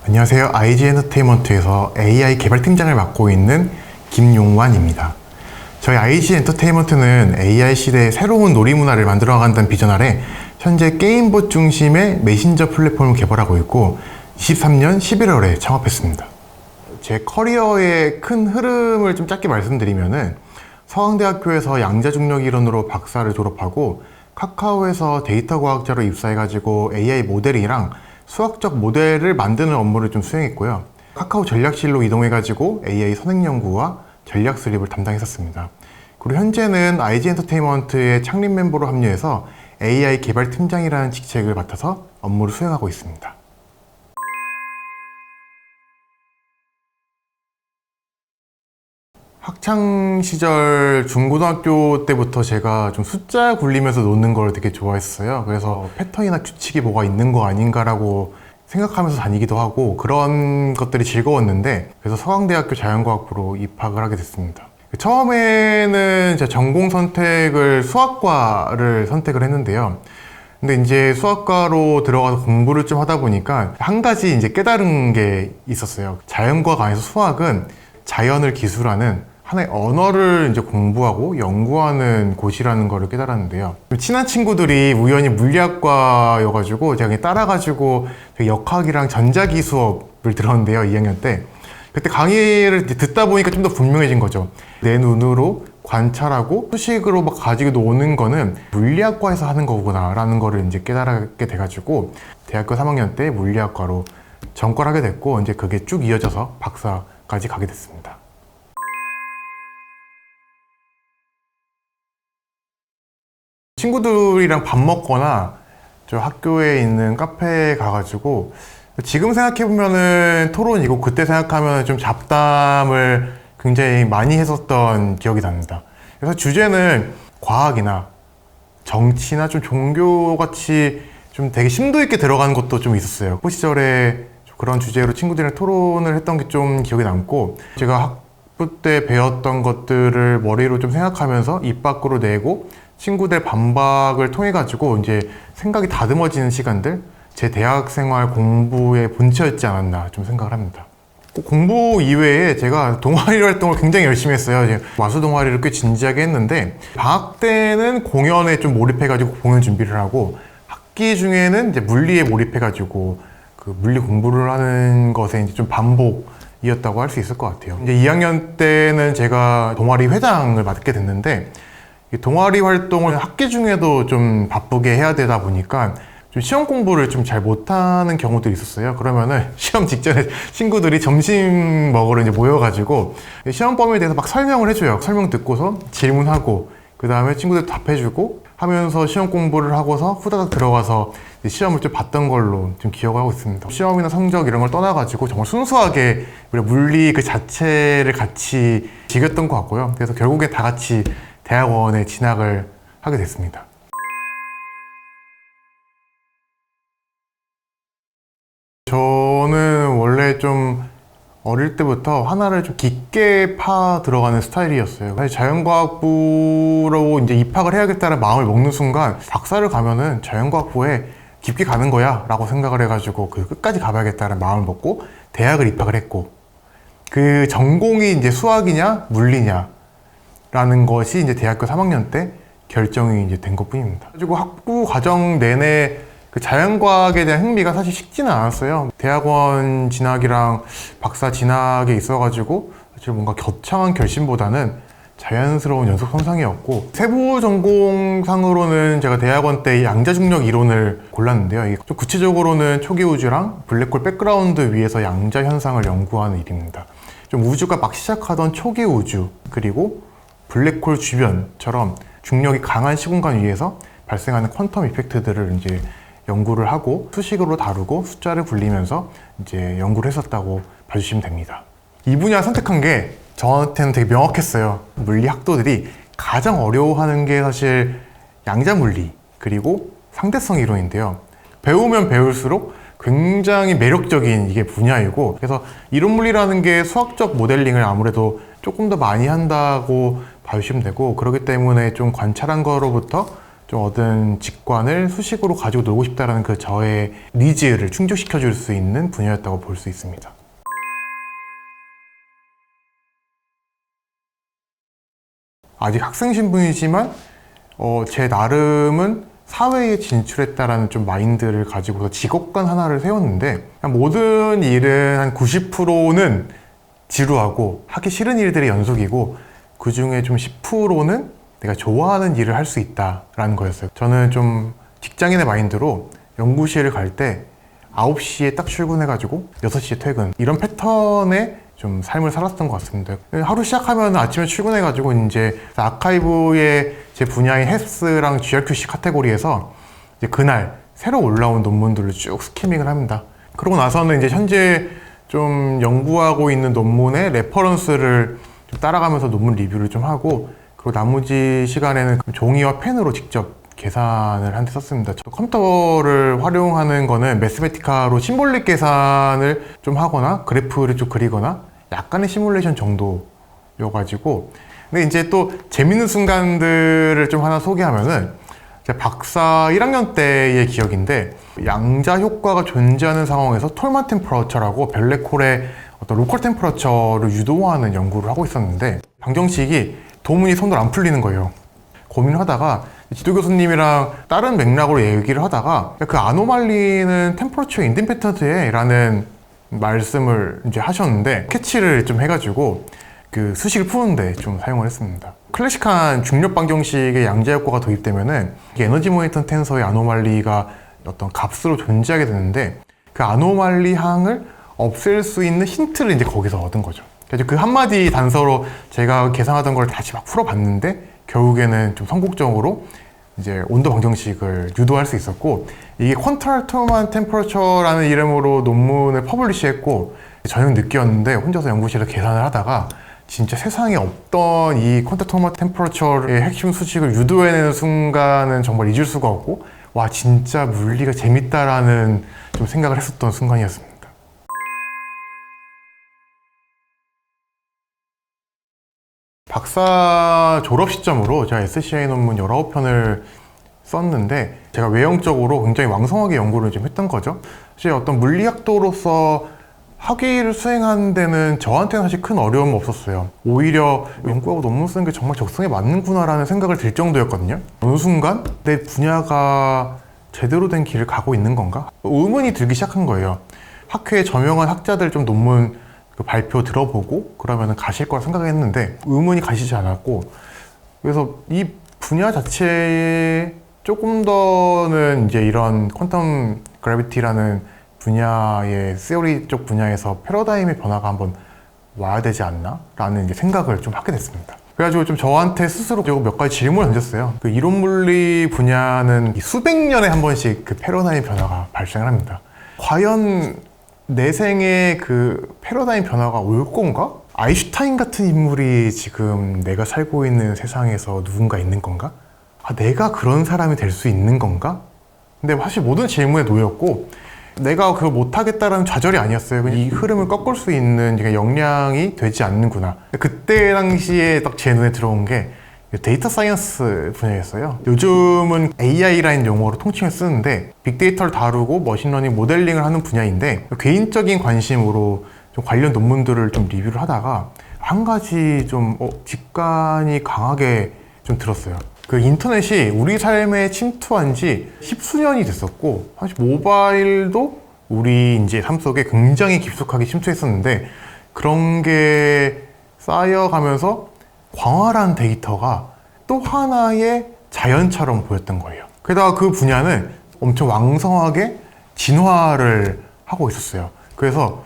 안녕하세요. IG 엔터테인먼트에서 AI 개발팀장을 맡고 있는 김용환입니다. 저희 IG 엔터테인먼트는 AI 시대의 새로운 놀이문화를 만들어 나간다는 비전 아래 현재 게임봇 중심의 메신저 플랫폼을 개발하고 있고 23년 11월에 창업했습니다. 제 커리어의 큰 흐름을 좀 짧게 말씀드리면은 서강대학교에서 양자중력 이론으로 박사를 졸업하고 카카오에서 데이터 과학자로 입사해가지고 AI 모델이랑 수학적 모델을 만드는 업무를 좀 수행했고요. 카카오 전략실로 이동해가지고 AI 선행 연구와 전략 수립을 담당했었습니다. 그리고 현재는 IG 엔터테인먼트의 창립 멤버로 합류해서 AI 개발 팀장이라는 직책을 맡아서 업무를 수행하고 있습니다. 학창 시절 중고등학교 때부터 제가 좀 숫자 굴리면서 노는 걸 되게 좋아했어요. 그래서 패턴이나 규칙이 뭐가 있는 거 아닌가라고 생각하면서 다니기도 하고 그런 것들이 즐거웠는데, 그래서 서강대학교 자연과학부로 입학을 하게 됐습니다. 처음에는 제 전공 선택을 수학과를 선택을 했는데요. 근데 이제 수학과로 들어가서 공부를 좀 하다 보니까 한 가지 이제 깨달은 게 있었어요. 자연과학 안에서 수학은 자연을 기술하는 하나의 언어를 이제 공부하고 연구하는 곳이라는 거를 깨달았는데요. 친한 친구들이 우연히 물리학과여가지고 제가 그냥 따라가지고 역학이랑 전자기 수업을 들었는데요, 2학년 때. 그때 강의를 듣다 보니까 좀 더 분명해진 거죠. 내 눈으로 관찰하고 수식으로 막 가지고 노는 거는 물리학과에서 하는 거구나 라는 거를 이제 깨달게 돼가지고 대학교 3학년 때 물리학과로 전과를 하게 됐고, 이제 그게 쭉 이어져서 박사까지 가게 됐습니다. 친구들이랑 밥 먹거나 저 학교에 있는 카페에 가가지고 지금 생각해보면은 토론이고 그때 생각하면 좀 잡담을 굉장히 많이 했었던 기억이 납니다. 그래서 주제는 과학이나 정치나 좀 종교같이 좀 되게 심도 있게 들어간 것도 좀 있었어요. 그 시절에 그런 주제로 친구들이랑 토론을 했던 게 좀 기억에 남고, 제가 학부 때 배웠던 것들을 머리로 좀 생각하면서 입 밖으로 내고 친구들 반박을 통해 가지고 이제 생각이 다듬어지는 시간들, 제 대학 생활 공부의 본체였지 않았나 좀 생각을 합니다. 공부 이외에 제가 동아리 활동을 굉장히 열심히 했어요. 마술 동아리를 꽤 진지하게 했는데, 방학 때는 공연에 좀 몰입해가지고 공연 준비를 하고, 학기 중에는 이제 물리에 몰입해가지고 그 물리 공부를 하는 것에 이제 좀 반복이었다고 할 수 있을 것 같아요. 이제 2학년 때는 제가 동아리 회장을 맡게 됐는데, 동아리 활동을 학기 중에도 좀 바쁘게 해야 되다 보니까 좀 시험 공부를 좀 잘 못하는 경우들이 있었어요. 그러면은 시험 직전에 친구들이 점심 먹으러 이제 모여가지고 시험 범위에 대해서 막 설명을 해줘요. 설명 듣고서 질문하고 그 다음에 친구들 답해주고 하면서 시험 공부를 하고서 후다닥 들어가서 시험을 좀 봤던 걸로 좀 기억하고 있습니다. 시험이나 성적 이런 걸 떠나가지고 정말 순수하게 우리 물리 그 자체를 같이 즐겼던 것 같고요. 그래서 결국에 다 같이 대학원에 진학을 하게 됐습니다. 저는 원래 좀 어릴 때부터 하나를 좀 깊게 파 들어가는 스타일이었어요. 사실 자연과학부로 이제 입학을 해야겠다는 마음을 먹는 순간 박사를 가면은 자연과학부에 깊게 가는 거야 라고 생각을 해가지고 그 끝까지 가봐야겠다는 마음을 먹고 대학을 입학을 했고, 그 전공이 이제 수학이냐 물리냐 라는 것이 이제 대학교 3학년 때 결정이 이제 된 것 뿐입니다. 그리고 학부 과정 내내 그 자연과학에 대한 흥미가 사실 식지는 않았어요. 대학원 진학이랑 박사 진학에 있어가지고 사실 뭔가 거창한 결심보다는 자연스러운 연속 선상이었고, 세부 전공상으로는 제가 대학원 때 양자중력 이론을 골랐는데요. 좀 구체적으로는 초기 우주랑 블랙홀 백그라운드 위에서 양자 현상을 연구하는 일입니다. 좀 우주가 막 시작하던 초기 우주, 그리고 블랙홀 주변처럼 중력이 강한 시공간 위에서 발생하는 퀀텀 이펙트들을 이제 연구를 하고 수식으로 다루고 숫자를 굴리면서 이제 연구를 했었다고 봐주시면 됩니다. 이 분야 선택한 게 저한테는 되게 명확했어요. 물리 학도들이 가장 어려워하는 게 사실 양자물리 그리고 상대성 이론인데요. 배우면 배울수록 굉장히 매력적인 이게 분야이고, 그래서 이론물리라는 게 수학적 모델링을 아무래도 조금 더 많이 한다고 봐주시면 되고, 그렇기 때문에 좀 관찰한 거로부터 좀 얻은 직관을 수식으로 가지고 놀고 싶다라는 그 저의 니즈를 충족시켜 줄 수 있는 분야였다고 볼 수 있습니다. 아직 학생 신분이지만 제 나름은 사회에 진출했다라는 좀 마인드를 가지고서 직업관 하나를 세웠는데, 모든 일은 한 90%는 지루하고 하기 싫은 일들의 연속이고, 그 중에 좀 10%는 내가 좋아하는 일을 할 수 있다라는 거였어요. 저는 좀 직장인의 마인드로 연구실을 갈 때 9시에 딱 출근해가지고 6시에 퇴근, 이런 패턴의 좀 삶을 살았던 것 같습니다. 하루 시작하면 아침에 출근해가지고 이제 아카이브의 제 분야인 헬스랑 GRQC 카테고리에서 이제 그날 새로 올라온 논문들을 쭉 스키밍을 합니다. 그러고 나서는 이제 현재 좀 연구하고 있는 논문의 레퍼런스를 좀 따라가면서 논문 리뷰를 좀 하고, 그리고 나머지 시간에는 종이와 펜으로 직접 계산을 한 대 썼습니다. 컴퓨터를 활용하는 거는 매스메티카로 심볼릭 계산을 좀 하거나 그래프를 좀 그리거나 약간의 시뮬레이션 정도여가지고, 근데 이제 또 재밌는 순간들을 좀 하나 소개하면은, 제가 박사 1학년 때의 기억인데, 양자 효과가 존재하는 상황에서 톨만 템퍼러처라고 블랙홀의 어떤 로컬 템퍼러처를 유도하는 연구를 하고 있었는데, 방정식이 도문이 손으로 안 풀리는 거예요. 고민을 하다가 지도 교수님이랑 다른 맥락으로 얘기를 하다가, 그 아노말리는 템퍼러처 인디펜던트에 라는 말씀을 이제 하셨는데, 캐치를 좀 해가지고 그 수식을 푸는데 좀 사용을 했습니다. 클래식한 중력 방정식의 양자 효과가 도입되면은 에너지 모멘텀 텐서의 아노말리가 어떤 값으로 존재하게 되는데, 그 아노말리 항을 없앨 수 있는 힌트를 이제 거기서 얻은 거죠. 그래서 그 한마디 단서로 제가 계산하던 걸 다시 막 풀어봤는데, 결국에는 좀 성공적으로 이제 온도 방정식을 유도할 수 있었고, 이게 퀀탈 톨만 템퍼러처라는 이름으로 논문을 퍼블리시했고, 저녁 늦게였는데 혼자서 연구실에서 계산을 하다가 진짜 세상에 없던 이 퀀탈 톨만 템퍼러처의 핵심 수식을 유도해내는 순간은 정말 잊을 수가 없고, 와, 진짜 물리가 재밌다라는 좀 생각을 했었던 순간이었습니다. 박사 졸업 시점으로 제가 SCI 논문 19편을 썼는데, 제가 외형적으로 굉장히 왕성하게 연구를 좀 했던 거죠. 사실 어떤 물리학도로서 학위를 수행하는 데는 저한테는 사실 큰 어려움은 없었어요. 오히려 연구하고 논문 쓰는 게 정말 적성에 맞는구나라는 생각을 들 정도였거든요. 어느 순간 내 분야가 제대로 된 길을 가고 있는 건가? 의문이 들기 시작한 거예요. 학회에 저명한 학자들 좀 논문 그 발표 들어보고 그러면 가실 거라 생각했는데 의문이 가시지 않았고, 그래서 이 분야 자체에 조금 더는 이제 이런 퀀텀 그래비티라는 분야의 시어리 쪽 분야에서 패러다임의 변화가 한번 와야 되지 않나? 라는 이제 생각을 좀 하게 됐습니다. 그래가지고 좀 저한테 스스로 몇 가지 질문을 던졌어요. 그 이론 물리 분야는 수백 년에 한 번씩 그 패러다임 변화가 발생을 합니다. 과연 내 생에 그 패러다임 변화가 올 건가? 아인슈타인 같은 인물이 지금 내가 살고 있는 세상에서 누군가 있는 건가? 내가 그런 사람이 될 수 있는 건가? 근데 사실 모든 질문에 놓였고, 내가 그걸 못하겠다라는 좌절이 아니었어요. 이 흐름을 꺾을 수 있는 역량이 되지 않는구나. 그때 당시에 딱 제 눈에 들어온 게 데이터 사이언스 분야였어요. 요즘은 AI라는 용어로 통칭을 쓰는데, 빅데이터를 다루고 머신러닝 모델링을 하는 분야인데, 개인적인 관심으로 좀 관련 논문들을 좀 리뷰를 하다가 한 가지 좀 직관이 강하게 좀 들었어요. 그 인터넷이 우리 삶에 침투한 지 십수년이 됐었고, 사실 모바일도 우리 이제 삶 속에 굉장히 깊숙하게 침투했었는데, 그런 게 쌓여가면서 광활한 데이터가 또 하나의 자연처럼 보였던 거예요. 게다가 그 분야는 엄청 왕성하게 진화를 하고 있었어요. 그래서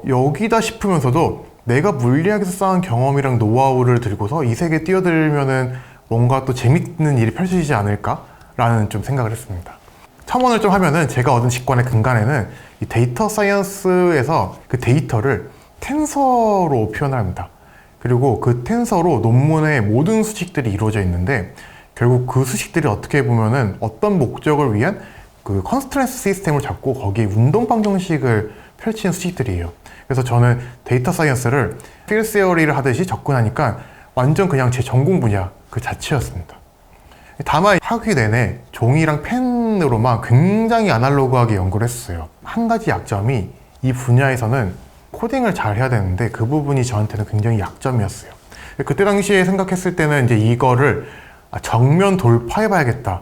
여기다 싶으면서도 내가 물리학에서 쌓은 경험이랑 노하우를 들고서 이 세계에 뛰어들면은 뭔가 또 재밌는 일이 펼쳐지지 않을까라는 좀 생각을 했습니다. 첨언을 좀 하면은, 제가 얻은 직관의 근간에는 이 데이터 사이언스에서 그 데이터를 텐서로 표현합니다. 그리고 그 텐서로 논문의 모든 수식들이 이루어져 있는데, 결국 그 수식들이 어떻게 보면은 어떤 목적을 위한 그 컨스트런스 시스템을 잡고 거기에 운동 방정식을 펼치는 수식들이에요. 그래서 저는 데이터 사이언스를 필드 시어리를 하듯이 접근하니까 완전 그냥 제 전공 분야 그 자체였습니다. 다만 학위 내내 종이랑 펜으로만 굉장히 아날로그하게 연구를 했어요. 한 가지 약점이 이 분야에서는 코딩을 잘 해야 되는데 그 부분이 저한테는 굉장히 약점이었어요. 그때 당시에 생각했을 때는 이제 이거를 정면 돌파해 봐야겠다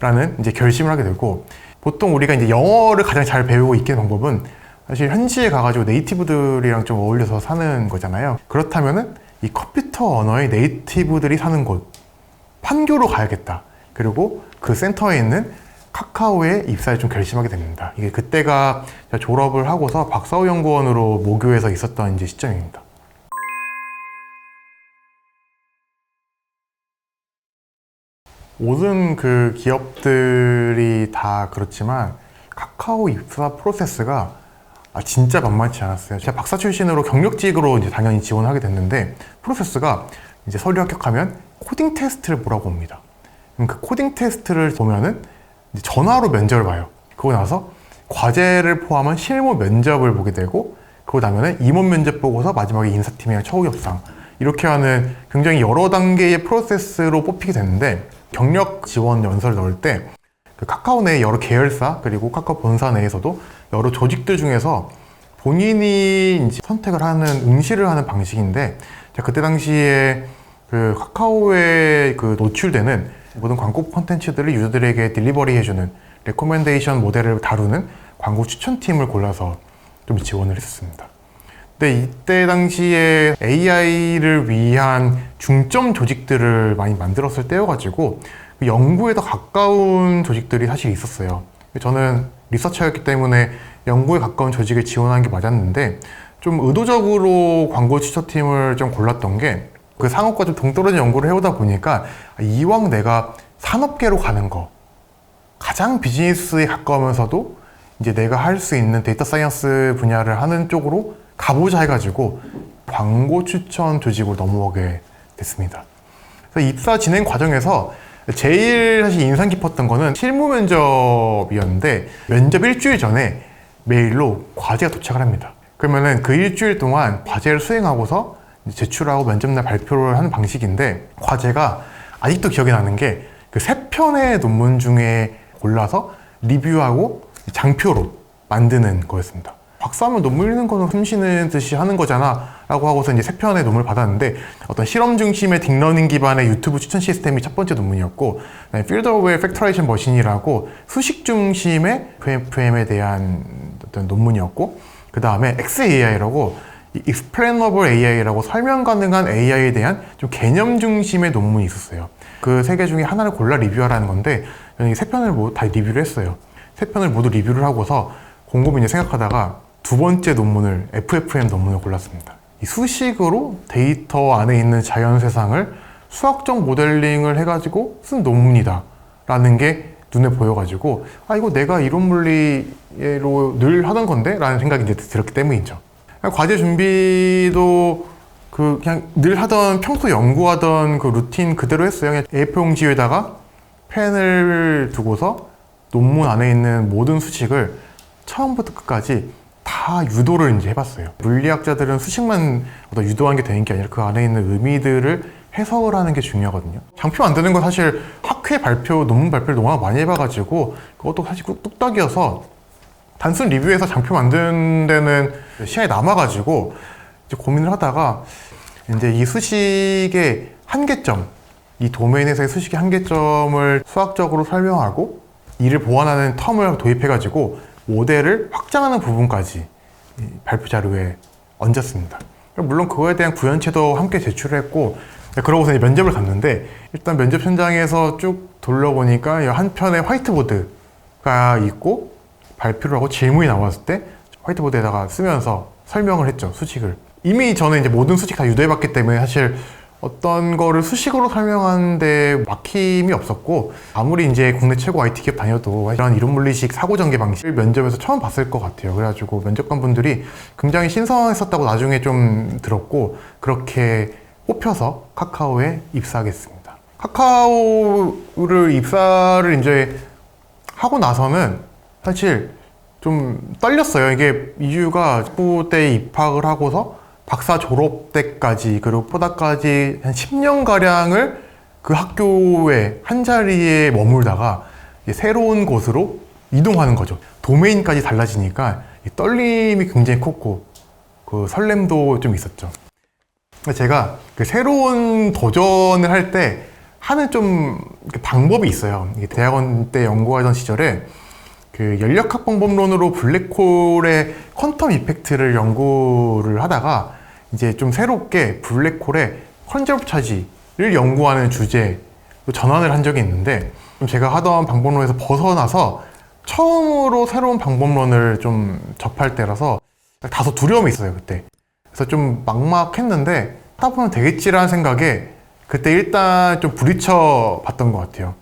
라는 이제 결심을 하게 되고, 보통 우리가 이제 영어를 가장 잘 배우고 있는 방법은 사실 현지에 가가지고 네이티브들이랑 좀 어울려서 사는 거잖아요. 그렇다면은 이 컴퓨터 언어의 네이티브들이 사는 곳, 판교로 가야겠다. 그리고 그 센터에 있는 카카오에 입사를 좀 결심하게 됩니다. 이게 그때가 졸업을 하고서 박사후 연구원으로 모교에서 있었던 이제 시점입니다. 모든 그 기업들이 다 그렇지만 카카오 입사 프로세스가 진짜 만만치 않았어요. 제가 박사 출신으로 경력직으로 이제 당연히 지원하게 됐는데, 프로세스가 이제 서류 합격하면 코딩 테스트를 보라고 옵니다. 그럼 그 코딩 테스트를 보면은 이제 전화로 면접을 봐요. 그러고 나서 과제를 포함한 실무 면접을 보게 되고, 그러고 나면은 임원 면접 보고서 마지막에 인사팀이랑 처우 협상, 이렇게 하는 굉장히 여러 단계의 프로세스로 뽑히게 되는데, 경력 지원 연설을 넣을 때 그 카카오 내 여러 계열사 그리고 카카오 본사 내에서도 여러 조직들 중에서 본인이 이제 선택을 하는 응시를 하는 방식인데, 그때 당시에 그 카카오에 그 노출되는 모든 광고 콘텐츠들을 유저들에게 딜리버리 해주는 레코멘데이션 모델을 다루는 광고 추천팀을 골라서 좀 지원을 했었습니다. 근데 이때 당시에 AI를 위한 중점 조직들을 많이 만들었을 때여가지고 연구에 더 가까운 조직들이 사실 있었어요. 저는 리서처였기 때문에 연구에 가까운 조직을 지원한 게 맞았는데, 좀 의도적으로 광고 추천팀을 좀 골랐던 게 그 상업과 좀 동떨어진 연구를 해오다 보니까 이왕 내가 산업계로 가는 거, 가장 비즈니스에 가까우면서도 이제 내가 할 수 있는 데이터 사이언스 분야를 하는 쪽으로 가보자 해가지고 광고 추천 조직으로 넘어오게 됐습니다. 그래서 입사 진행 과정에서 제일 사실 인상 깊었던 거는 실무 면접이었는데, 면접 일주일 전에 메일로 과제가 도착을 합니다. 그러면은 그 일주일 동안 과제를 수행하고서 제출하고 면접날 발표를 하는 방식인데, 과제가 아직도 기억이 나는 게 그 3편의 논문 중에 골라서 리뷰하고 장표로 만드는 거였습니다. 박사하면 논문 읽는 거는 숨 쉬는 듯이 하는 거잖아 라고 하고서 이제 3편의 논문을 받았는데, 어떤 실험 중심의 딥러닝 기반의 유튜브 추천 시스템이 첫 번째 논문이었고, 필드 어웨이 팩터레이션 머신이라고 수식 중심의 FM에 대한 어떤 논문이었고, 그 다음에 XAI라고 Explainable AI라고 설명 가능한 AI에 대한 좀 개념 중심의 논문이 있었어요. 그 3개 중에 하나를 골라 리뷰하라는 건데, 저는 이 3편을 모두 다 리뷰를 했어요. 3편을 모두 리뷰를 하고서 곰곰이 이제 생각하다가 두 번째 논문을, FFM 논문을 골랐습니다. 이 수식으로 데이터 안에 있는 자연 세상을 수학적 모델링을 해가지고 쓴 논문이다 라는 게 눈에 보여가지고, 이거 내가 이론 물리로 늘 하던 건데? 라는 생각이 이제 들었기 때문이죠. 과제 준비도 그냥 늘 하던, 평소 연구하던 그 루틴 그대로 했어요. 그냥 A4 용지에다가 펜을 두고서 논문 안에 있는 모든 수식을 처음부터 끝까지 다 유도를 이제 해봤어요. 물리학자들은 수식만 유도한 게 되는 게 아니라 그 안에 있는 의미들을 해석을 하는 게 중요하거든요. 장표 만드는 건 사실 학회 발표, 논문 발표를 너무 많이 해봐가지고 그것도 사실 뚝딱이어서 단순 리뷰에서 장표 만드는 데는 시간이 남아가지고 이제 고민을 하다가, 이제 이 수식의 한계점, 이 도메인에서의 수식의 한계점을 수학적으로 설명하고 이를 보완하는 텀을 도입해가지고 모델을 확장하는 부분까지 발표 자료에 얹었습니다. 물론 그거에 대한 구현체도 함께 제출을 했고, 그러고서 이제 면접을 갔는데, 일단 면접 현장에서 쭉 돌려보니까 한 편에 화이트보드가 있고 발표를 하고 질문이 나왔을 때 화이트보드에다가 쓰면서 설명을 했죠, 수식을. 이미 저는 이제 모든 수식 다 유도해봤기 때문에 사실 어떤 거를 수식으로 설명하는데 막힘이 없었고, 아무리 이제 국내 최고 IT 기업 다녀도 이런 이론 물리식 사고 전개 방식을 면접에서 처음 봤을 것 같아요. 그래가지고 면접관 분들이 굉장히 신선했었다고 나중에 좀 들었고, 그렇게 뽑혀서 카카오에 입사하겠습니다. 카카오를 입사를 이제 하고 나서는 사실 좀 떨렸어요. 이게 이유가 학부 때 입학을 하고서 박사 졸업 때까지, 그리고 포닥까지 한 10년가량을 그 학교에 한 자리에 머물다가 이제 새로운 곳으로 이동하는 거죠. 도메인까지 달라지니까 이 떨림이 굉장히 컸고 그 설렘도 좀 있었죠. 제가 그 새로운 도전을 할 때 하는 좀 방법이 있어요. 대학원 때 연구하던 시절에 그 연력학 방법론으로 블랙홀의 퀀텀 이펙트를 연구를 하다가 이제 좀 새롭게 블랙홀의 컨저브 차지를 연구하는 주제로 전환을 한 적이 있는데, 좀 제가 하던 방법론에서 벗어나서 처음으로 새로운 방법론을 좀 접할 때라서 다소 두려움이 있어요, 그때. 그래서 좀 막막했는데 하다 보면 되겠지라는 생각에 그때 일단 좀 부딪혀 봤던 것 같아요.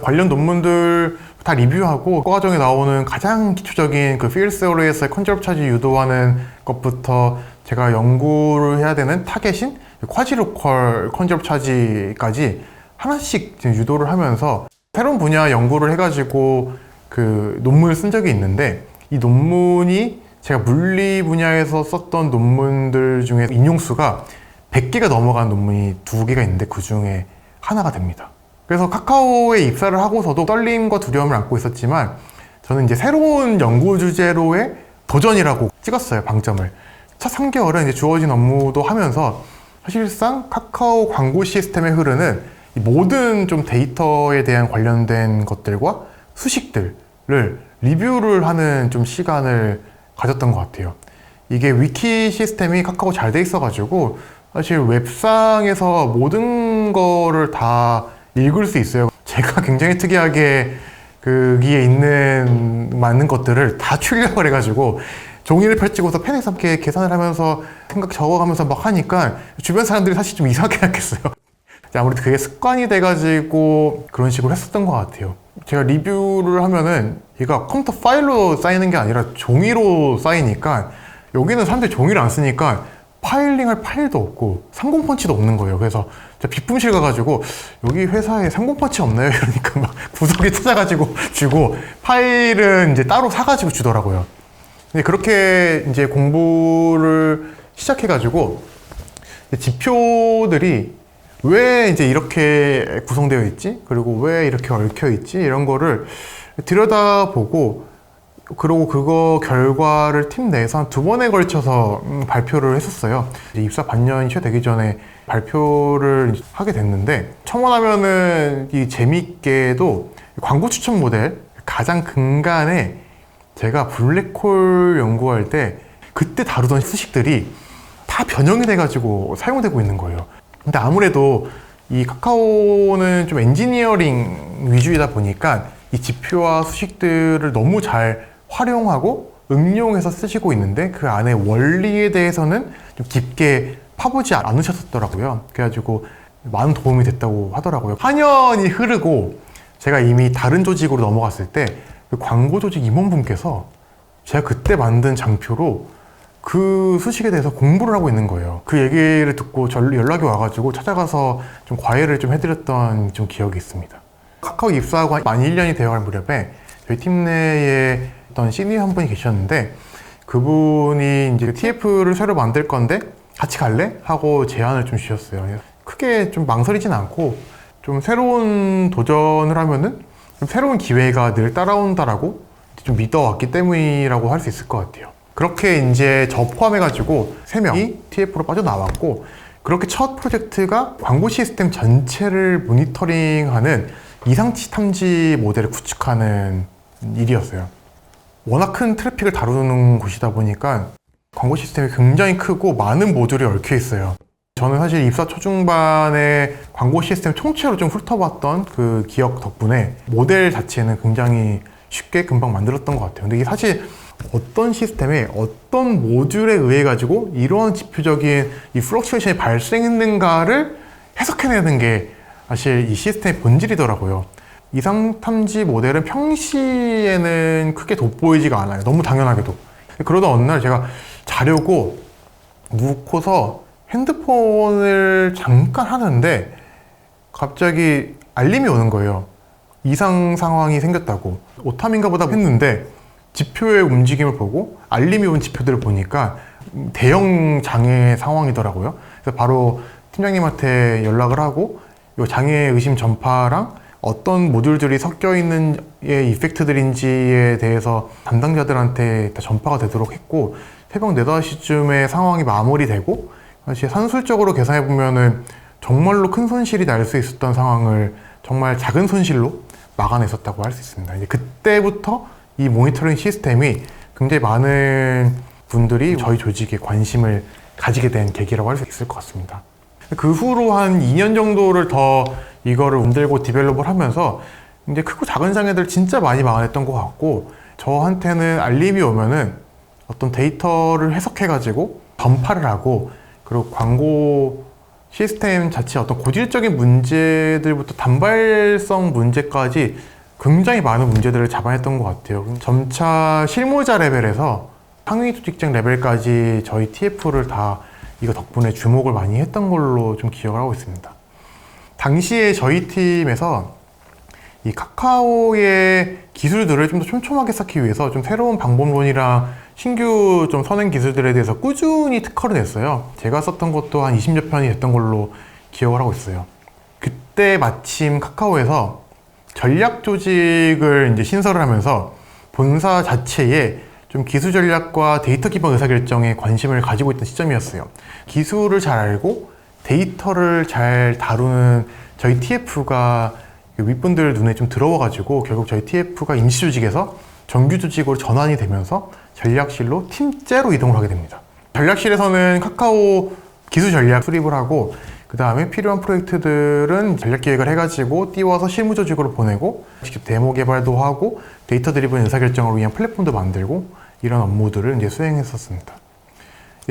관련 논문들 다 리뷰하고 그 과정에 나오는 가장 기초적인 그 필드 세어리에서의 컨저브 차지 유도하는 것부터 제가 연구를 해야 되는 타겟인 쿼지로컬 컨저브 차지까지 하나씩 유도를 하면서 새로운 분야 연구를 해가지고 그 논문을 쓴 적이 있는데, 이 논문이 제가 물리 분야에서 썼던 논문들 중에 인용수가 100개가 넘어간 논문이 2개가 있는데 그 중에 하나가 됩니다. 그래서 카카오에 입사를 하고서도 떨림과 두려움을 안고 있었지만 저는 이제 새로운 연구 주제로의 도전이라고 찍었어요, 방점을. 첫 3개월은 이제 주어진 업무도 하면서 사실상 카카오 광고 시스템에 흐르는 모든 좀 데이터에 대한 관련된 것들과 수식들을 리뷰를 하는 좀 시간을 가졌던 것 같아요. 이게 위키 시스템이 카카오 잘 돼 있어가지고 사실 웹상에서 모든 거를 다 읽을 수 있어요. 제가 굉장히 특이하게 거기에 있는 많은 것들을 다 출력을 해가지고 종이를 펼치고서 펜에서 이렇게 계산을 하면서 생각 적어가면서 막 하니까 주변 사람들이 사실 좀 이상하게 생각했어요. 아무래도 그게 습관이 돼가지고 그런 식으로 했었던 것 같아요. 제가 리뷰를 하면은 얘가 컴퓨터 파일로 쌓이는 게 아니라 종이로 쌓이니까, 여기는 사람들이 종이를 안 쓰니까 파일링할 파일도 없고 상공펀치도 없는 거예요. 그래서 제가 비품실 가가지고 여기 회사에 상공펀치 없나요? 이러니까 막 구석에 찾아가지고 주고, 파일은 이제 따로 사가지고 주더라고요. 근데 그렇게 이제 공부를 시작해가지고 지표들이 왜 이제 이렇게 구성되어 있지? 그리고 왜 이렇게 얽혀 있지? 이런 거를 들여다보고, 그리고 그거 결과를 팀 내에서 한 2번에 걸쳐서 발표를 했었어요. 입사 반년이 채 되기 전에 발표를 하게 됐는데, 첨언하면은 이 재밌게도 광고 추천 모델 가장 근간에 제가 블랙홀 연구할 때 그때 다루던 수식들이 다 변형이 돼가지고 사용되고 있는 거예요. 근데 아무래도 이 카카오는 좀 엔지니어링 위주이다 보니까 이 지표와 수식들을 너무 잘 활용하고 응용해서 쓰시고 있는데 그 안에 원리에 대해서는 좀 깊게 파보지 않으셨더라고요. 그래가지고 많은 도움이 됐다고 하더라고요. 4년이 흐르고 제가 이미 다른 조직으로 넘어갔을 때 그 광고 조직 임원분께서 제가 그때 만든 장표로 그 수식에 대해서 공부를 하고 있는 거예요. 그 얘기를 듣고 연락이 와가지고 찾아가서 좀 과외를 좀 해드렸던 좀 기억이 있습니다. 카카오 입사하고 만 1년이 되어갈 무렵에 저희 팀 내에 어떤 시니어 한 분이 계셨는데, 그분이 이제 TF를 새로 만들 건데 같이 갈래? 하고 제안을 좀 주셨어요. 크게 좀 망설이진 않고 좀 새로운 도전을 하면은 좀 새로운 기회가 늘 따라온다라고 좀 믿어왔기 때문이라고 할 수 있을 것 같아요. 그렇게 이제 저 포함해가지고 3명이 TF로 빠져나왔고, 그렇게 첫 프로젝트가 광고 시스템 전체를 모니터링하는 이상치 탐지 모델을 구축하는 일이었어요. 워낙 큰 트래픽을 다루는 곳이다 보니까 광고 시스템이 굉장히 크고 많은 모듈이 얽혀 있어요. 저는 사실 입사 초중반에 광고 시스템 총체로 좀 훑어봤던 그 기억 덕분에 모델 자체는 굉장히 쉽게 금방 만들었던 것 같아요. 근데 이게 사실 어떤 시스템에 어떤 모듈에 의해 가지고 이러한 지표적인 이 플럭츄에이션이 발생했는가를 해석해내는 게 사실 이 시스템의 본질이더라고요. 이상 탐지 모델은 평시에는 크게 돋보이지가 않아요. 너무 당연하게도. 그러다 어느 날 제가 자려고 눕고서 핸드폰을 잠깐 하는데 갑자기 알림이 오는 거예요. 이상 상황이 생겼다고. 오타민가 보다 했는데 지표의 움직임을 보고 알림이 온 지표들을 보니까 대형 장애 상황이더라고요. 그래서 바로 팀장님한테 연락을 하고 이 장애 의심 전파랑 어떤 모듈들이 섞여 있는 이펙트들인지에 대해서 담당자들한테 다 전파가 되도록 했고, 새벽 4, 5시쯤에 상황이 마무리되고 사실 산술적으로 계산해 보면은 정말로 큰 손실이 날 수 있었던 상황을 정말 작은 손실로 막아냈었다고 할 수 있습니다. 이제 그때부터 이 모니터링 시스템이 굉장히 많은 분들이 저희 조직에 관심을 가지게 된 계기라고 할 수 있을 것 같습니다. 그 후로 한 2년 정도를 더 이거를 만들고 디벨롭을 하면서 이제 크고 작은 장애들 진짜 많이 막아냈던 것 같고, 저한테는 알림이 오면은 어떤 데이터를 해석해가지고 전파를 하고, 그리고 광고 시스템 자체 어떤 고질적인 문제들부터 단발성 문제까지 굉장히 많은 문제들을 잡아냈던 것 같아요. 점차 실무자 레벨에서 상위 조직장 레벨까지 저희 TF를 다 이거 덕분에 주목을 많이 했던 걸로 좀 기억을 하고 있습니다. 당시에 저희 팀에서 이 카카오의 기술들을 좀 더 촘촘하게 쌓기 위해서 좀 새로운 방법론이랑 신규 좀 선행 기술들에 대해서 꾸준히 특허를 냈어요. 제가 썼던 것도 한 20여 편이 됐던 걸로 기억을 하고 있어요. 그때 마침 카카오에서 전략 조직을 이제 신설을 하면서 본사 자체에 좀 기술 전략과 데이터 기반 의사결정에 관심을 가지고 있던 시점이었어요. 기술을 잘 알고 데이터를 잘 다루는 저희 TF가 윗분들 눈에 좀 들어와가지고 결국 저희 TF가 임시조직에서 정규조직으로 전환이 되면서 전략실로 팀째로 이동을 하게 됩니다. 전략실에서는 카카오 기술 전략 수립을 하고, 그 다음에 필요한 프로젝트들은 전략 기획을 해가지고 띄워서 실무조직으로 보내고, 직접 데모 개발도 하고 데이터 드리븐 의사결정을 위한 플랫폼도 만들고, 이런 업무들을 이제 수행했었습니다.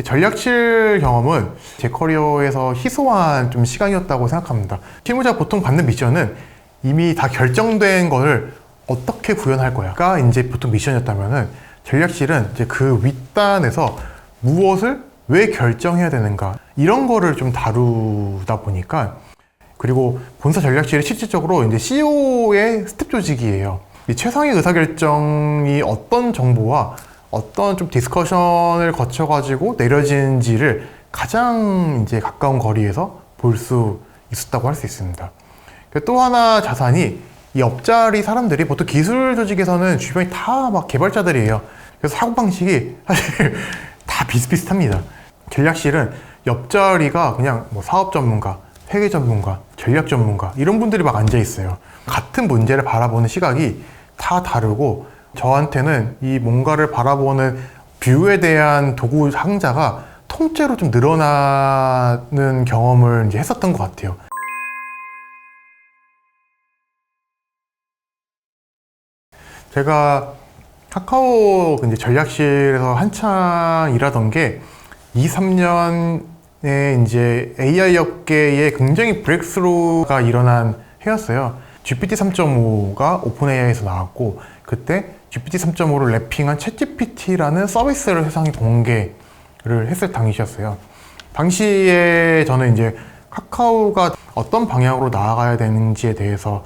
전략실 경험은 제 커리어에서 희소한 좀 시간이었다고 생각합니다. 실무자가 보통 받는 미션은 이미 다 결정된 거를 어떻게 구현할 거야가 이제 보통 미션이었다면은, 전략실은 이제 그 윗단에서 무엇을 왜 결정해야 되는가, 이런 거를 좀 다루다 보니까, 그리고 본사 전략실이 실질적으로 이제 CEO의 스텝 조직이에요. 이 최상위 의사결정이 어떤 정보와 어떤 좀 디스커션을 거쳐가지고 내려지는지를 가장 이제 가까운 거리에서 볼 수 있었다고 할 수 있습니다. 또 하나 자산이, 이 옆자리 사람들이 보통 기술 조직에서는 주변이 다 막 개발자들이에요. 그래서 사고방식이 사실 다 비슷비슷합니다. 전략실은 옆자리가 그냥 뭐 사업 전문가, 회계 전문가, 전략 전문가 이런 분들이 막 앉아 있어요. 같은 문제를 바라보는 시각이 다 다르고, 저한테는 이 뭔가를 바라보는 뷰에 대한 도구 상자가 통째로 좀 늘어나는 경험을 이제 했었던 것 같아요. 제가 카카오 이제 전략실에서 한창 일하던 게 2, 3년에 이제 AI 업계에 굉장히 브레이크스루가 일어난 해였어요. GPT 3.5가 오픈 AI에서 나왔고, 그때 GPT 3.5를 랩핑한 챗GPT라는 서비스를 세상에 공개를 했을 당시였어요. 당시에 저는 이제 카카오가 어떤 방향으로 나아가야 되는지에 대해서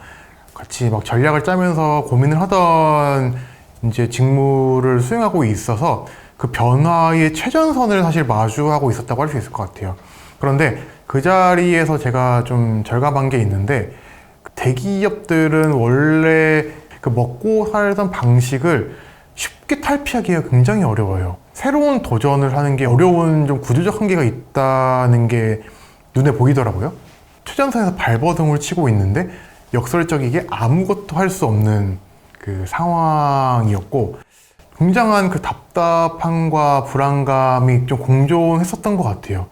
같이 막 전략을 짜면서 고민을 하던 이제 직무를 수행하고 있어서 그 변화의 최전선을 사실 마주하고 있었다고 할 수 있을 것 같아요. 그런데 그 자리에서 제가 좀 절감한 게 있는데, 대기업들은 원래 그 먹고 살던 방식을 쉽게 탈피하기가 굉장히 어려워요. 새로운 도전을 하는 게 어려운 좀 구조적 한계가 있다는 게 눈에 보이더라고요. 최전선에서 발버둥을 치고 있는데 역설적이게 아무것도 할 수 없는 그 상황이었고, 굉장한 그 답답함과 불안감이 좀 공존했었던 것 같아요.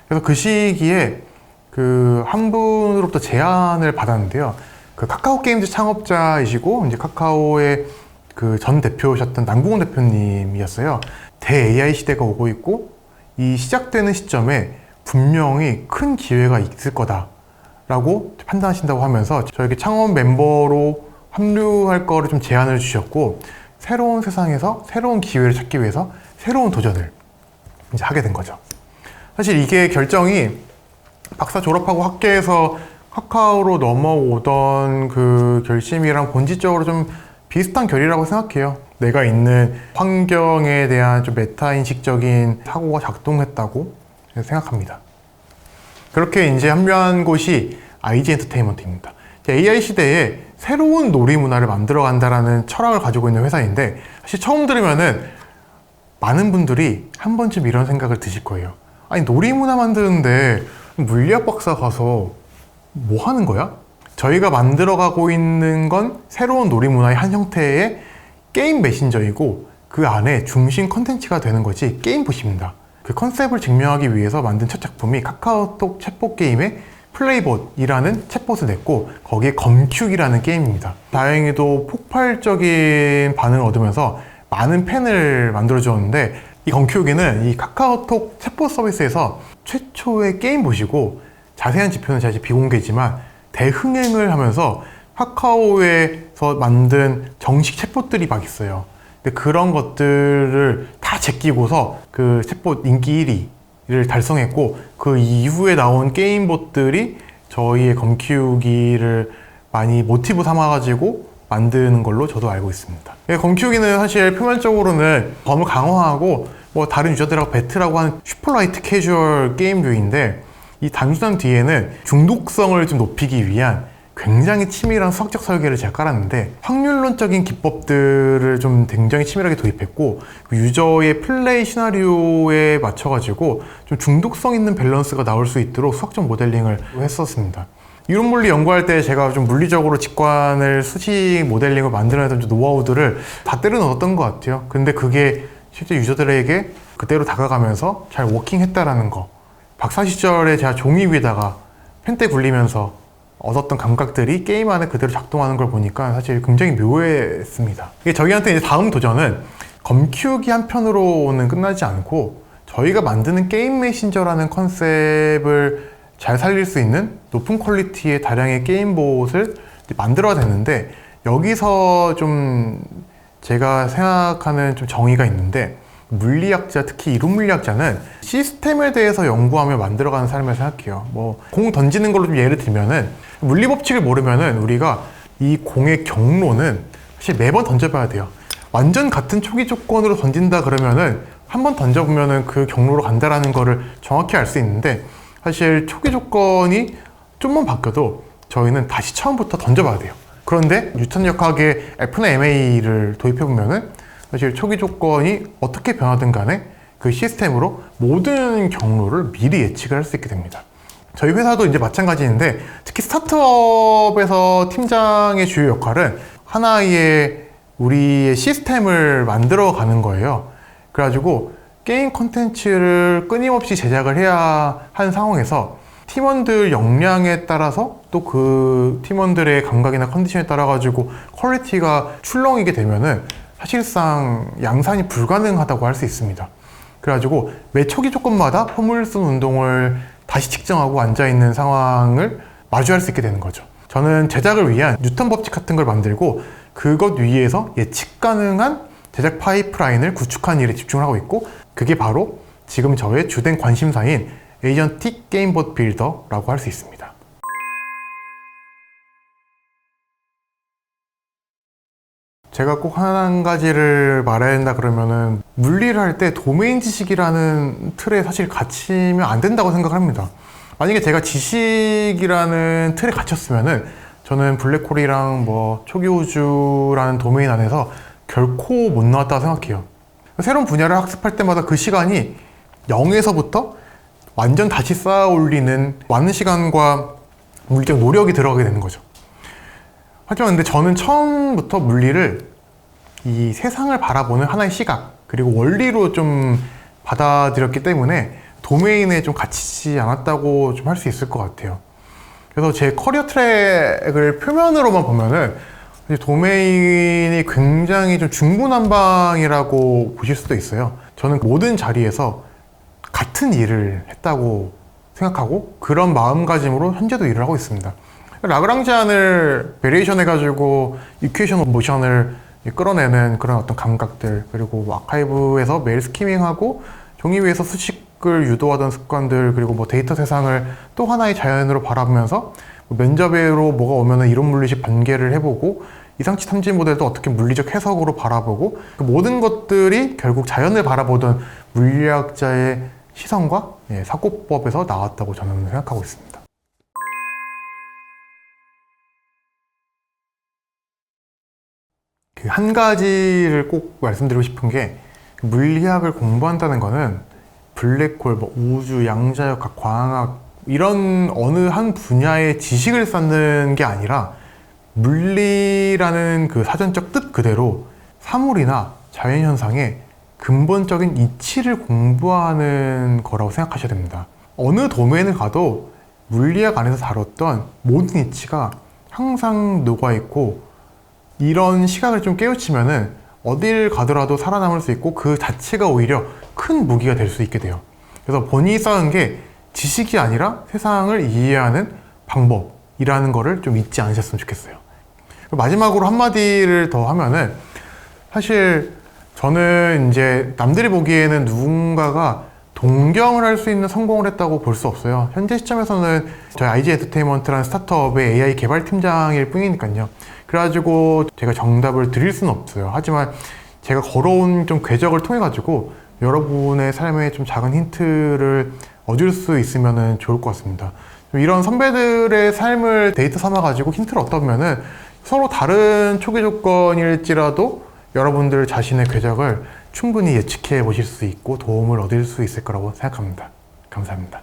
그래서 그 시기에 그 한 분으로부터 제안을 받았는데요. 그 카카오 게임즈 창업자이시고 이제 카카오의 그 전 대표셨던 남궁훈 대표님이었어요. 대 AI 시대가 오고 있고, 이 시작되는 시점에 분명히 큰 기회가 있을 거다라고 판단하신다고 하면서 저에게 창업 멤버로 합류할 거를 좀 제안을 주셨고, 새로운 세상에서 새로운 기회를 찾기 위해서 새로운 도전을 이제 하게 된 거죠. 사실 이게 결정이 박사 졸업하고 학계에서 카카오로 넘어오던 그 결심이랑 본질적으로 좀 비슷한 결이라고 생각해요. 내가 있는 환경에 대한 좀 메타인식적인 사고가 작동했다고 생각합니다. 그렇게 이제 합류한 곳이 IG 엔터테인먼트입니다. AI 시대에 새로운 놀이 문화를 만들어 간다라는 철학을 가지고 있는 회사인데, 사실 처음 들으면은 많은 분들이 한 번쯤 이런 생각을 드실 거예요. 아니, 놀이 문화 만드는데 물리학 박사 가서 뭐 하는 거야? 저희가 만들어가고 있는 건 새로운 놀이 문화의 한 형태의 게임 메신저이고, 그 안에 중심 컨텐츠가 되는 것이 게임봇입니다. 그 컨셉을 증명하기 위해서 만든 첫 작품이 카카오톡 챗봇 게임의 플레이봇이라는 챗봇을 냈고, 거기에 검큐기라는 게임입니다. 다행히도 폭발적인 반응을 얻으면서 많은 팬을 만들어주었는데, 이 검큐기는 이 카카오톡 챗봇 서비스에서 최초의 게임봇이고, 자세한 지표는 사실 비공개지만 대흥행을 하면서 카카오에서 만든 정식 챗봇들이 막 있어요. 근데 그런 것들을 다 제끼고서 그 챗봇 인기 1위를 달성했고, 그 이후에 나온 게임봇들이 저희의 검키우기를 많이 모티브 삼아가지고 만드는 걸로 저도 알고 있습니다. 검키우기는 사실 표면적으로는 검을 강화하고 뭐 다른 유저들하고 배틀하고 하는 슈퍼라이트 캐주얼 게임류인데, 이 단순함 뒤에는 중독성을 좀 높이기 위한 굉장히 치밀한 수학적 설계를 제가 깔았는데, 확률론적인 기법들을 좀 굉장히 치밀하게 도입했고, 유저의 플레이 시나리오에 맞춰가지고 좀 중독성 있는 밸런스가 나올 수 있도록 수학적 모델링을 했었습니다. 이론 물리 연구할 때 제가 좀 물리적으로 직관을 수직 모델링을 만들어내던 노하우들을 다 때려 넣었던 것 같아요. 근데 그게 실제 유저들에게 그대로 다가가면서 잘 워킹했다라는 거, 박사 시절에 제가 종이 위에다가 펜대 굴리면서 얻었던 감각들이 게임 안에 그대로 작동하는 걸 보니까 사실 굉장히 묘했습니다. 이게 저희한테 이제 다음 도전은 검키우기 한 편으로는 끝나지 않고, 저희가 만드는 게임 메신저라는 컨셉을 잘 살릴 수 있는 높은 퀄리티의 다량의 게임봇을 만들어야 되는데, 여기서 좀 제가 생각하는 좀 정의가 있는데, 물리학자, 특히 이론 물리학자는 시스템에 대해서 연구하며 만들어가는 사람이라고 생각해요. 뭐 공 던지는 걸로 좀 예를 들면은, 물리 법칙을 모르면은 우리가 이 공의 경로는 사실 매번 던져봐야 돼요. 완전 같은 초기 조건으로 던진다 그러면은 한 번 던져보면은 그 경로로 간다라는 거를 정확히 알 수 있는데, 사실 초기 조건이 좀만 바뀌어도 저희는 다시 처음부터 던져봐야 돼요. 그런데 뉴턴 역학의 F나 MA를 도입해보면은 사실 초기 조건이 어떻게 변하든 간에 그 시스템으로 모든 경로를 미리 예측을 할 수 있게 됩니다. 저희 회사도 이제 마찬가지인데, 특히 스타트업에서 팀장의 주요 역할은 하나의 우리의 시스템을 만들어 가는 거예요. 그래가지고 게임 콘텐츠를 끊임없이 제작을 해야 한 상황에서 팀원들 역량에 따라서 또 그 팀원들의 감각이나 컨디션에 따라 가지고 퀄리티가 출렁이게 되면은 사실상 양산이 불가능하다고 할 수 있습니다. 그래가지고 매 초기 조건마다 포뮬슨 운동을 다시 측정하고 앉아있는 상황을 마주할 수 있게 되는 거죠. 저는 제작을 위한 뉴턴 법칙 같은 걸 만들고, 그것 위에서 예측 가능한 제작 파이프라인을 구축하는 일에 집중을 하고 있고, 그게 바로 지금 저의 주된 관심사인 에이전틱 게임봇 빌더라고 할 수 있습니다. 제가 꼭 한 가지를 말해야 된다 그러면은, 물리를 할 때 도메인 지식이라는 틀에 사실 갇히면 안 된다고 생각합니다. 만약에 제가 지식이라는 틀에 갇혔으면은 저는 블랙홀이랑 뭐 초기 우주라는 도메인 안에서 결코 못 나왔다고 생각해요. 새로운 분야를 학습할 때마다 그 시간이 0에서부터 완전 다시 쌓아 올리는 많은 시간과 물리적 노력이 들어가게 되는 거죠. 하지만 근데 저는 처음부터 물리를 이 세상을 바라보는 하나의 시각, 그리고 원리로 좀 받아들였기 때문에 도메인에 좀 갇히지 않았다고 좀 할 수 있을 것 같아요. 그래서 제 커리어 트랙을 표면으로만 보면은 도메인이 굉장히 좀 중구난방이라고 보실 수도 있어요. 저는 모든 자리에서 같은 일을 했다고 생각하고, 그런 마음가짐으로 현재도 일을 하고 있습니다. 라그랑지안을 베리에이션 해가지고 이퀘이션 오브 모션을 끌어내는 그런 어떤 감각들, 그리고 뭐 아카이브에서 메일 스키밍하고 종이 위에서 수식을 유도하던 습관들, 그리고 뭐 데이터 세상을 또 하나의 자연으로 바라보면서 면접으로 뭐가 오면은 이론 물리식 반개를 해보고, 이상치 탐지 모델도 어떻게 물리적 해석으로 바라보고, 그 모든 것들이 결국 자연을 바라보던 물리학자의 시선과 사고법에서 나왔다고 저는 생각하고 있습니다. 그 한 가지를 꼭 말씀드리고 싶은 게 물리학을 공부한다는 거는 블랙홀, 뭐 우주, 양자역학, 광학 이런 어느 한 분야의 지식을 쌓는 게 아니라 물리라는 그 사전적 뜻 그대로 사물이나 자연현상의 근본적인 이치를 공부하는 거라고 생각하셔야 됩니다. 어느 도메인을 가도 물리학 안에서 다뤘던 모든 이치가 항상 녹아있고 이런 시각을 좀 깨우치면은 어딜 가더라도 살아남을 수 있고 그 자체가 오히려 큰 무기가 될 수 있게 돼요. 그래서 본인이 쌓은 게 지식이 아니라 세상을 이해하는 방법이라는 거를 좀 잊지 않으셨으면 좋겠어요. 마지막으로 한마디를 더 하면은 사실 저는 이제 남들이 보기에는 누군가가 동경을 할 수 있는 성공을 했다고 볼 수 없어요. 현재 시점에서는 저희 IG 엔터테인먼트라는 스타트업의 AI 개발 팀장일 뿐이니까요. 그래가지고 제가 정답을 드릴 수는 없어요. 하지만 제가 걸어온 좀 궤적을 통해 가지고 여러분의 삶에 좀 작은 힌트를 얻을 수 있으면 좋을 것 같습니다. 이런 선배들의 삶을 데이터 삼아 가지고 힌트를 얻다 보면은 서로 다른 초기 조건일지라도 여러분들 자신의 궤적을 충분히 예측해 보실 수 있고 도움을 얻을 수 있을 거라고 생각합니다. 감사합니다.